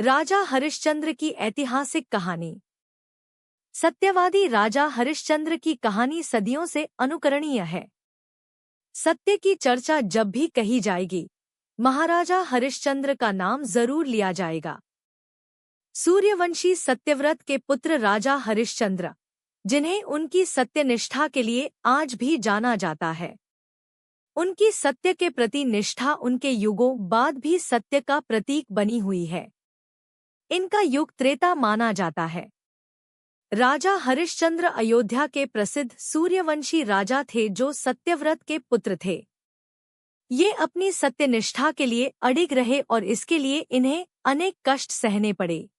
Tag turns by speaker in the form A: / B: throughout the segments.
A: राजा हरिश्चंद्र की ऐतिहासिक कहानी। सत्यवादी राजा हरिश्चंद्र की कहानी सदियों से अनुकरणीय है। सत्य की चर्चा जब भी कही जाएगी, महाराजा हरिश्चंद्र का नाम जरूर लिया जाएगा। सूर्यवंशी सत्यव्रत के पुत्र राजा हरिश्चंद्र, जिन्हें उनकी सत्यनिष्ठा के लिए आज भी जाना जाता है। उनकी सत्य के प्रति निष्ठा उनके युगों बाद भी सत्य का प्रतीक बनी हुई है। इनका युग त्रेता माना जाता है। राजा हरिश्चंद्र अयोध्या के प्रसिद्ध सूर्यवंशी राजा थे जो सत्यव्रत के पुत्र थे। ये अपनी सत्यनिष्ठा के लिए अडिग रहे और इसके लिए इन्हें अनेक कष्ट सहने पड़े।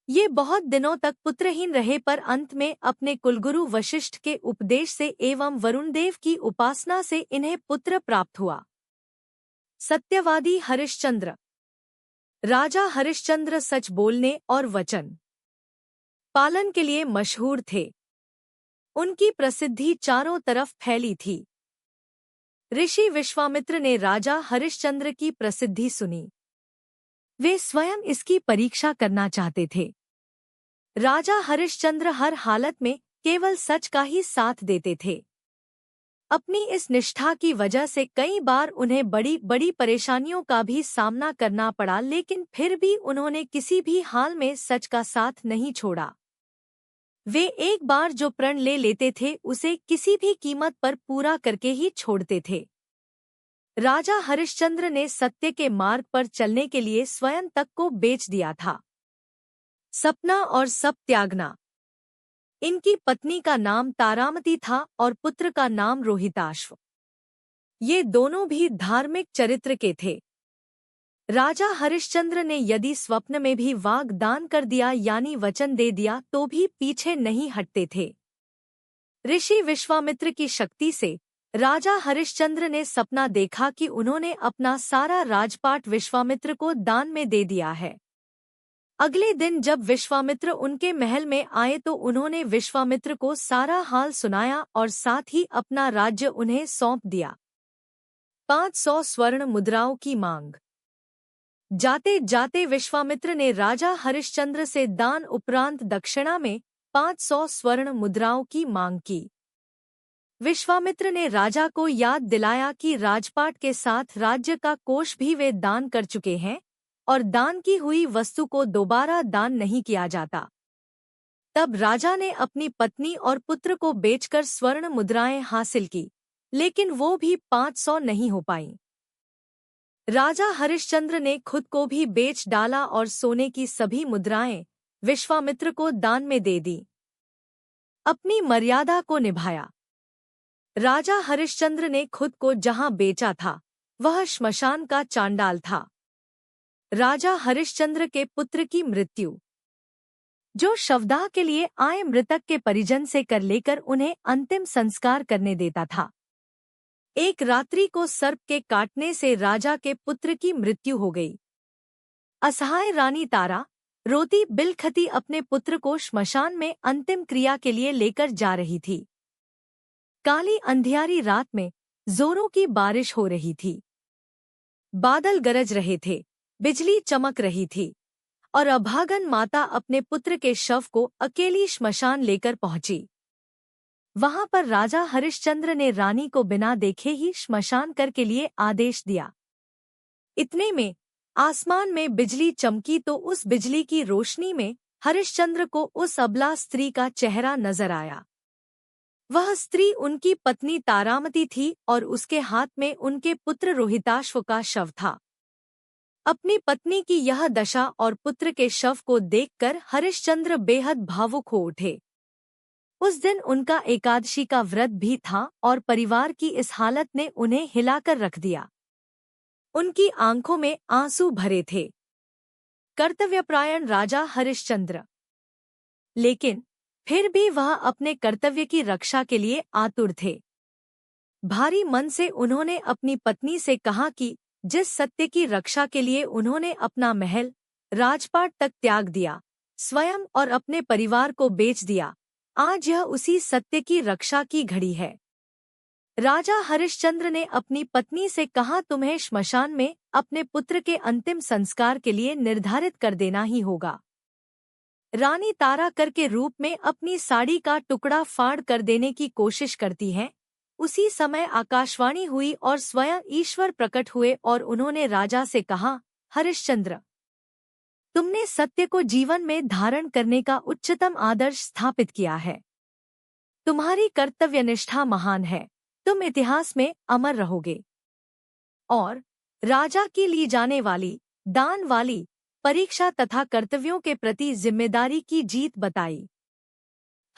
A: ये बहुत दिनों तक पुत्रहीन रहे पर अंत में अपने कुलगुरु वशिष्ठ के उपदेश से एवं वरुणदेव की उपासना से इन्हें पुत्र प्राप्त हुआ। सत्यवादी हरिश्चंद्र। राजा हरिश्चंद्र सच बोलने और वचन पालन के लिए मशहूर थे। उनकी प्रसिद्धि चारों तरफ फैली थी। ऋषि विश्वामित्र ने राजा हरिश्चंद्र की प्रसिद्धि सुनी। वे स्वयं इसकी परीक्षा करना चाहते थे। राजा हरिश्चंद्र हर हालत में केवल सच का ही साथ देते थे। अपनी इस निष्ठा की वजह से कई बार उन्हें बड़ी बड़ी परेशानियों का भी सामना करना पड़ा, लेकिन फिर भी उन्होंने किसी भी हाल में सच का साथ नहीं छोड़ा। वे एक बार जो प्रण ले लेते थे उसे किसी भी कीमत पर पूरा करके ही छोड़ते थे। राजा हरिश्चंद्र ने सत्य के मार्ग पर चलने के लिए स्वयं तक को बेच दिया था। सपना और सब त्यागना। इनकी पत्नी का नाम तारामती था और पुत्र का नाम रोहिताश्व। ये दोनों भी धार्मिक चरित्र के थे। राजा हरिश्चंद्र ने यदि स्वप्न में भी वाग्दान कर दिया यानी वचन दे दिया तो भी पीछे नहीं हटते थे। ऋषि विश्वामित्र की शक्ति से राजा हरिश्चंद्र ने सपना देखा कि उन्होंने अपना सारा राजपाट विश्वामित्र को दान में दे दिया है। अगले दिन जब विश्वामित्र उनके महल में आए तो उन्होंने विश्वामित्र को सारा हाल सुनाया और साथ ही अपना राज्य उन्हें सौंप दिया। 500 स्वर्ण मुद्राओं की मांग। जाते जाते विश्वामित्र ने राजा हरिश्चंद्र से दान उपरांत दक्षिणा में 500 स्वर्ण मुद्राओं की मांग की। विश्वामित्र ने राजा को याद दिलाया कि राजपाट के साथ राज्य का कोष भी वे दान कर चुके हैं और दान की हुई वस्तु को दोबारा दान नहीं किया जाता। तब राजा ने अपनी पत्नी और पुत्र को बेचकर स्वर्ण मुद्राएं हासिल की, लेकिन वो भी 500 नहीं हो पाईं। राजा हरिश्चंद्र ने खुद को भी बेच डाला और सोने की सभी मुद्राएं विश्वामित्र को दान में दे दी। अपनी मर्यादा को निभाया। राजा हरिश्चंद्र ने खुद को जहां बेचा था वह श्मशान का चांडाल था। राजा हरिश्चंद्र के पुत्र की मृत्यु। जो शवदाह के लिए आए मृतक के परिजन से कर लेकर उन्हें अंतिम संस्कार करने देता था। एक रात्रि को सर्प के काटने से राजा के पुत्र की मृत्यु हो गई। असहाय रानी तारा रोती बिलखती अपने पुत्र को श्मशान में अंतिम क्रिया के लिए लेकर जा रही थी। काली अंधियारी रात में जोरों की बारिश हो रही थी। बादल गरज रहे थे, बिजली चमक रही थी और अभागन माता अपने पुत्र के शव को अकेली श्मशान लेकर पहुंची। वहां पर राजा हरिश्चंद्र ने रानी को बिना देखे ही श्मशान कर के लिए आदेश दिया। इतने में आसमान में बिजली चमकी तो उस बिजली की रोशनी में हरिश्चंद्र को उस अबला स्त्री का चेहरा नजर आया। वह स्त्री उनकी पत्नी तारामती थी और उसके हाथ में उनके पुत्र रोहिताश्व का शव था। अपनी पत्नी की यह दशा और पुत्र के शव को देखकर हरिश्चंद्र बेहद भावुक हो उठे। उस दिन उनका एकादशी का व्रत भी था और परिवार की इस हालत ने उन्हें हिलाकर रख दिया। उनकी आंखों में आंसू भरे थे। कर्तव्यपरायण राजा हरिश्चंद्र, लेकिन फिर भी वह अपने कर्तव्य की रक्षा के लिए आतुर थे। भारी मन से उन्होंने अपनी पत्नी से कहा कि जिस सत्य की रक्षा के लिए उन्होंने अपना महल राजपाट तक त्याग दिया, स्वयं और अपने परिवार को बेच दिया, आज यह उसी सत्य की रक्षा की घड़ी है। राजा हरिश्चंद्र ने अपनी पत्नी से कहा, तुम्हें श्मशान में अपने पुत्र के अंतिम संस्कार के लिए निर्धारित कर देना ही होगा। रानी तारा कर के रूप में अपनी साड़ी का टुकड़ा फाड़ कर देने की कोशिश करती है। उसी समय आकाशवाणी हुई और स्वयं ईश्वर प्रकट हुए और उन्होंने राजा से कहा, हरिश्चंद्र, तुमने सत्य को जीवन में धारण करने का उच्चतम आदर्श स्थापित किया है। तुम्हारी कर्तव्यनिष्ठा महान है। तुम इतिहास में अमर रहोगे। और राजा की ली जाने वाली, दान वाली परीक्षा तथा कर्तव्यों के प्रति जिम्मेदारी की जीत बताई।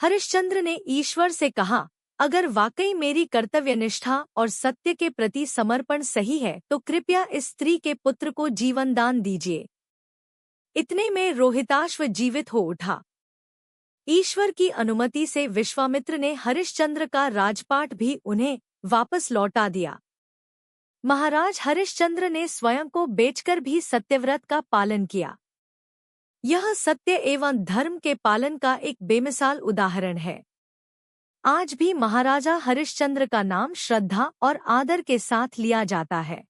A: हरिश्चंद्र ने ईश्वर से कहा, अगर वाकई मेरी कर्तव्यनिष्ठा और सत्य के प्रति समर्पण सही है तो कृपया इस स्त्री के पुत्र को जीवन दान दीजिए। इतने में रोहिताश्व जीवित हो उठा। ईश्वर की अनुमति से विश्वामित्र ने हरिश्चंद्र का राजपाट भी उन्हें वापस लौटा दिया। महाराज हरिश्चंद्र ने स्वयं को बेचकर भी सत्यव्रत का पालन किया। यह सत्य एवं धर्म के पालन का एक बेमिसाल उदाहरण है। आज भी महाराजा हरिश्चंद्र का नाम श्रद्धा और आदर के साथ लिया जाता है।